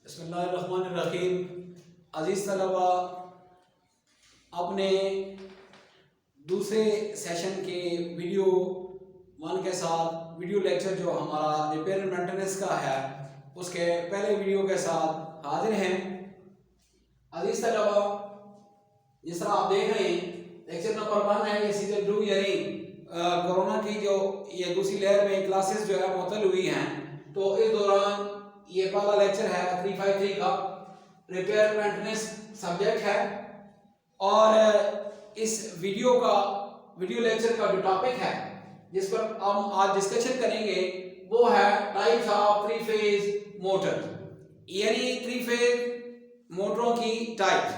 बिस्मिल्लाहिर्रहमानिर्रहीम। अज़ीज़ तलबा, अपने दूसरे सेशन के वीडियो 1 के साथ वीडियो लेक्चर जो हमारा रिपेयर एंड मेंटेनेंस का है उसके पहले वीडियो के साथ हाजिर हैं। अज़ीज़ तलबा, जिस तरह आप देख रहे हैं लेक्चर नंबर 1 है, ये सीजन 2 यानी कोरोना की जो ये दूसरी लहर में क्लासेस जो है मुअत्तल हुई हैं, तो इस दौरान ये पहला लेक्चर है 353 का, रिपेयर मेंटेनेंस सब्जेक्ट है। और इस वीडियो लेक्चर का जो टॉपिक है जिस पर हम आज डिस्कशन करेंगे वो है टाइप्स ऑफ 3 फेज मोटर, यानी 3 फेज मोटरों की टाइप्स।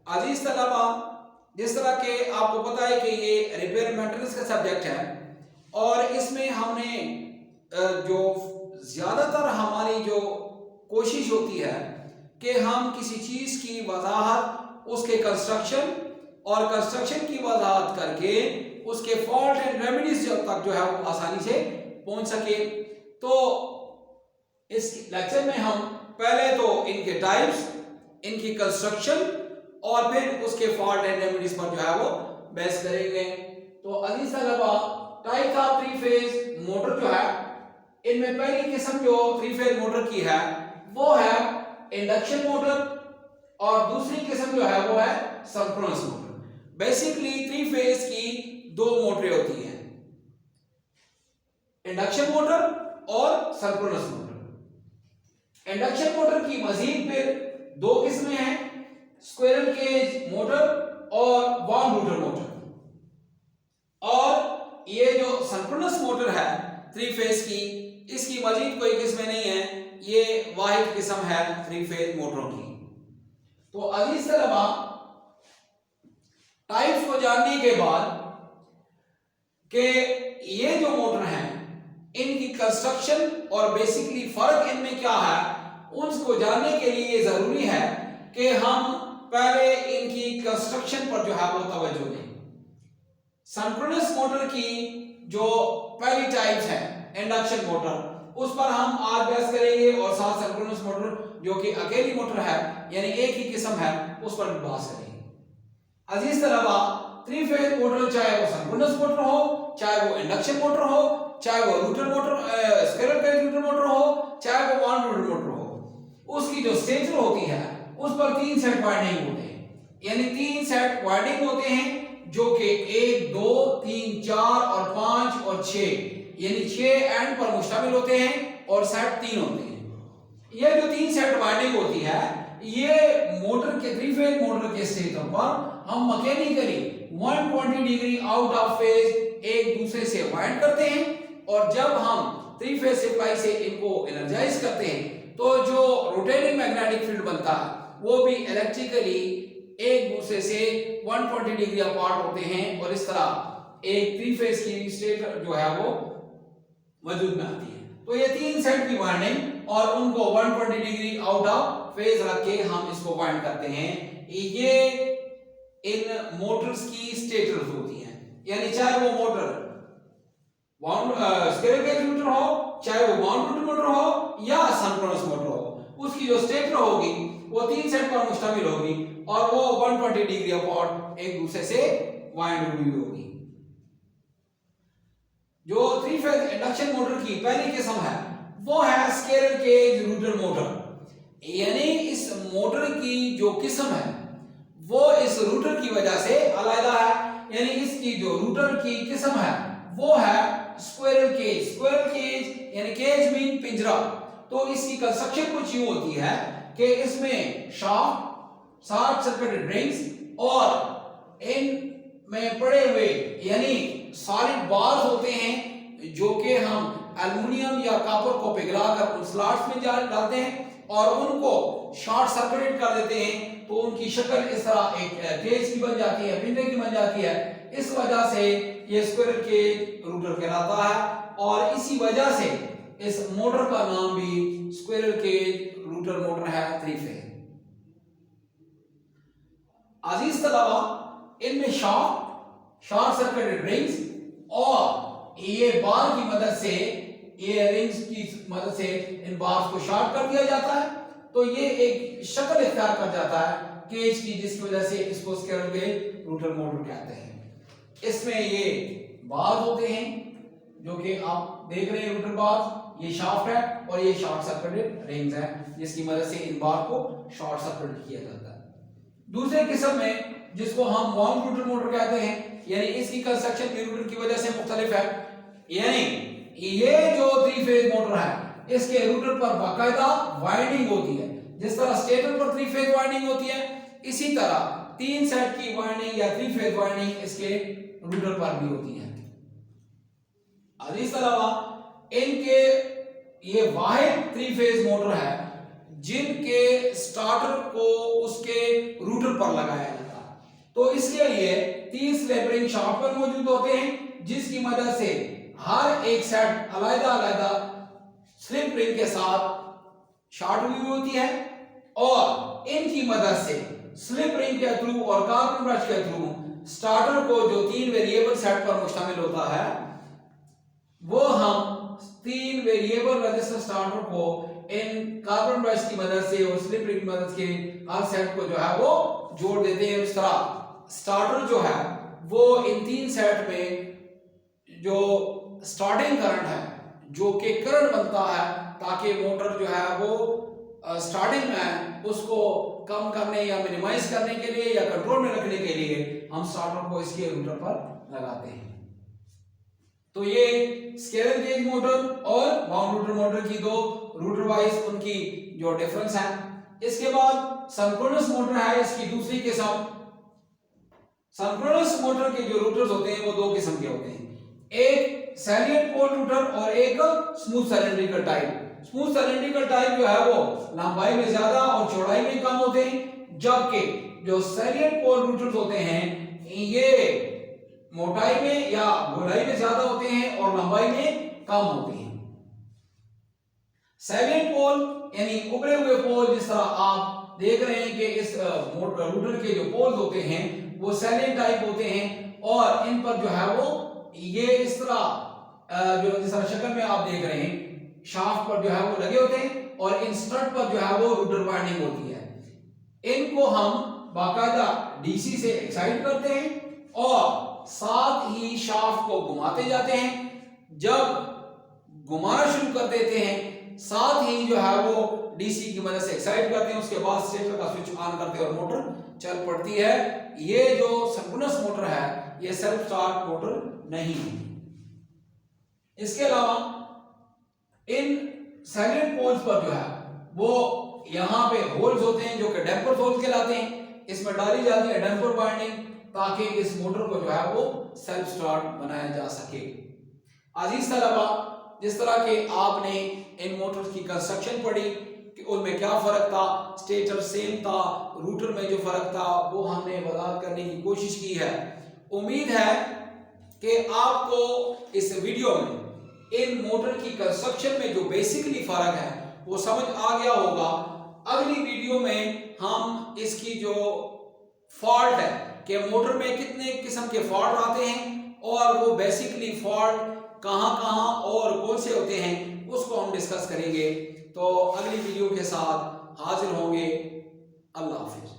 अजीज तलबा, जिस तरह के आपको पता है कि ये रिपेयर मेंटेनेंस का सब्जेक्ट है और इसमें हमने जो ज़्यादातर हमारी जो कोशिश होती है कि हम किसी चीज़ की वजाहत उसके कंस्ट्रक्शन और कंस्ट्रक्शन की वजाहत करके उसके फॉल्ट एंड रेमेडीज तक जो है वो आसानी से पहुंच सके। तो इस लेक्चर में हम पहले तो इनके टाइप्स, इनकी कंस्ट्रक्शन और फिर उसके फॉल्ट एंड रेमेडीज पर जो है वो बहस करेंगे। तो अजीज तलबा, टाइप्स ऑफ 3 फेज मोटर जो है, इनमें पहली किस्म जो 3 फेज मोटर की है वो है इंडक्शन मोटर और दूसरी किस्म जो है वो है सिंक्रोनस मोटर। बेसिकली 3 फेज की 2 मोटरें होती हैं, इंडक्शन मोटर और सिंक्रोनस मोटर। इंडक्शन मोटर की मजीद फिर 2 किस्में हैं, स्क्विरल केज मोटर और वार्म रोटर मोटर। और ये जो सिंक्रोनस मोटर है 3 फेज की, इसकी मजीद कोई किस्में नहीं है, ये वाहिद किस्म है 3 फेज मोटरों की। तो अजीज तलबा, टाइप्स को जानने के बाद कि ये जो मोटर हैं इनकी कंस्ट्रक्शन और बेसिकली फर्क इनमें क्या है, उसको जानने के लिए जरूरी है कि हम पहले इनकी कंस्ट्रक्शन पर जो है वो तवज्जो दें। सिंक्रोनस मोटर की जो पहली टाइप्स है इंडक्शन मोटर, उस पर हम आज बहस करेंगे और साथ सिंक्रोनस मोटर जो कि अकेली मोटर है यानी एक ही किस्म है उस पर भी बहस करेंगे। अजीज तलबा, 3 फेज मोटर चाहे वो सिंक्रोनस मोटर हो, चाहे वो इंडक्शन मोटर हो, चाहे वो rotor motor squirrel cage rotor motor हो, चाहे वो वार्म रोटर मोटर हो, उसकी जो स्टेटर होती है उस पर 3 सेट वाइंडिंग होते हैं, यानी 3 सेट वाइंडिंग होते हैं जो कि 1, 2, 3, 4 और 5 और 6 यानी 6 एंड पर मुश्तमिल होते हैं और सेट 3 होते हैं। ये जो 3 सेट वाइंडिंग होती है, ये मोटर के 3 फेज मोटर के स्टेटर पर हम mechanically 120 degree out of phase एक दूसरे से वाइंड करते हैं और जब हम 3 फेज सप्लाई से इनको एनर्जाइज करते हैं तो जो रोटेटिंग मैग्नेटिक फील्ड बनता है वो भी इलेक्ट्रिकली एक दूसरे से 120 डिग्री अपार्ट होते हैं और इस तरह एक 3 फेज की स्टेटर जो है वो वजूद में आती है। तो ये 3 सेट की वाइंडिंग और उनको 120 डिग्री आउट ऑफ फेज रख के हम इसको वाइंड करते हैं। ये इन मोटर्स की स्टेटर्स होती हैं, यानी चाहे वो मोटर स्क्विरल केज मोटर हो, चाहे वो वार्म रोटर मोटर हो या सिंक्रोनस मोटर हो, उसकी जो स्टेटर होगी वो 3 सेट पर मुश्तमिल होगी और वो 120 डिग्री अपार्ट एक दूसरे से वाइंड हुई होगी। जो 3 फेज इंडक्शन मोटर की पहली किस्म है वो है स्क्विरल केज रोटर मोटर, यानी इस मोटर की जो किस्म है वो इस रूटर की वजह से अलग है, यानी इसकी जो रूटर की किस्म है वो है स्क्विरल केज। स्क्विरल केज यानी केज मीन पिंजरा। तो इसकी कंस्ट्रक्शन कुछ यूं होती है कि इसमें शाफ्ट, शॉर्ट सर्किटेड रिंग्स और इन में पड़े हुए यानी सॉलिड बार्स होते हैं जो कि हम एल्युमिनियम या कॉपर को पिघलाकर उन स्लॉट्स में डालते हैं और उनको शॉर्ट सर्किटेड कर देते हैं, तो उनकी शक्ल इस तरह एक केज की बन जाती है, पिंजरे की बन जाती है। इस वजह से ये स्क्विरल केज रूटर कहलाता है और इसी वजह से इस मोटर का नाम भी स्क्विरल केज रूटर मोटर है 3 फेज। अजीज तलबा, इनमें शॉर्ट सर्किटेड रिंग्स और ये बार की मदद से, ये रिंग्स की मदद से इन बार्स को शॉर्ट कर दिया जाता है तो ये एक शक्ल इख्तियार कर जाता है केज की, जिसकी वजह से इसको स्क्विरल केज रोटर मोटर कहते हैं। इसमें ये बार्स होते हैं जो कि आप देख रहे हैं, रोटर बार्स, ये शाफ्ट है और ये शॉर्ट सर्किटेड रिंग्स है जिसकी मदद से इन बार को शॉर्ट सर्किट किया जाता है। दूसरे किस्म में जिसको हम वाउंड रोटर मोटर कहते हैं, यानी इसकी कंस्ट्रक्शन भी रोटर की वजह से मुख्तलिफ है। यानी ये जो 3 फेज मोटर है इसके रोटर पर बाकायदा वाइंडिंग होती है। जिस तरह स्टेटर पर 3 फेज वाइंडिंग होती है, इसी तरह 3 सेट की वाइंडिंग या 3 फेज वाइंडिंग इसके रोटर पर भी होती है। और इस अलावा इनके ये वाहिद 3 फेज मोटर है जिनके स्टार्टर को उसके रूटर पर लगाया जाता है। तो इसके लिए 3 स्लिप रिंग शाफ्ट पर मौजूद होते हैं जिसकी मदद से हर एक सेट अलग-अलग स्लिप रिंग के साथ शॉर्ट हुई होती है और इनकी मदद से स्लिप रिंग के थ्रू और कार्बन ब्रश के थ्रू स्टार्टर को जो 3 वेरिएबल सेट पर मुश्तमिल होता है, वो हम 3 वेरिएबल रजिस्टर स्टार्टर को इन कार्बन ब्रश की मदद से और स्लिप रिंग की मदद से हर सेट को जो है वो जोड़ देते हैं। इस तरह स्टार्टर जो है वो इन 3 सेट में जो स्टार्टिंग करंट है, जो कि करंट बनता है ताकि मोटर जो है वो स्टार्टिंग में उसको कम करने या मिनिमाइज करने के लिए या कंट्रोल में रखने के लिए हम स्टार्टर को इसके रूटर पर लगाते हैं। तो ये स्क्विरल केज मोटर और वाउंड रोटर मोटर की दो रूटर वाइज उनकी जो डिफरेंस है। इसके बाद सिंक्रोनस मोटर है, इसकी दूसरी किस्म। सिंक्रोनस मोटर के जो रूटर्स होते हैं वो 2 किस्म के होते हैं, एक सैलिएंट पोल रूटर और एक smooth cylindrical type. Smooth cylindrical type जो है वो लंबाई में ज्यादा और चौड़ाई में कम होते हैं, जबकि जो सैलिएंट पोल रूटर्स होते हैं ये मोटाई में या गोलाई में ज्यादा होते हैं और लंबाई में कम होते हैं। सैलिएंट पोल यानी उभरे हुए पोल, जिस तरह आप देख रहे हैं कि इस रूटर के जो पोल्स होते हैं वो सैलिएंट टाइप होते हैं और इन पर जो है वो ये इस तरह जो जिस तरह शक्ल में आप देख रहे हैं शाफ्ट पर जो है वो लगे होते हैं और इन स्टड पर जो है वो रोटर वाइंडिंग होती है। इनको हम बाकायदा डीसी से एक्साइट करते हैं और साथ ही शाफ्ट को घुमाते जाते हैं। जब घुमाना शुरू कर देते हैं साथ ही जो है वो डीसी की मदद से एक्साइट करते हैं, उसके बाद स्टेटर का स्विच ऑन करते हैं और मोटर चल पड़ती है। ये जो सिंक्रोनस मोटर है ये सेल्फ स्टार्ट मोटर नहीं है। इसके अलावा इन सैलिएंट पोल्स पर जो है वो यहाँ पे होल्स होते हैं जो कि डैम्पर होल्स कहलाते हैं। इसमें डाली जाती है डैम्पर वाइंडिंग ताकि इस मोटर को जो है वो सेल्फ स्टार्ट बनाया जा सके। अजीज तलबा, जिस तरह के आपने इन मोटर्स की कंस्ट्रक्शन पढ़ी कि उनमें क्या फर्क था, स्टेटर सेम था, रूटर में जो फर्क था वो हमने वजाहत करने की कोशिश की है। उम्मीद है कि आपको इस वीडियो में इन मोटर की कंस्ट्रक्शन में जो बेसिकली फर्क है वो समझ आ गया होगा। अगली वीडियो में हम इसकी जो फॉल्ट है कि मोटर में कितने किस्म के फॉल्ट आते हैं और वो बेसिकली फॉल्ट कहां और कौन से होते हैं उसको हम डिस्कस करेंगे। तो अगली वीडियो के साथ हाजिर होंगे। अल्लाह हाफिज।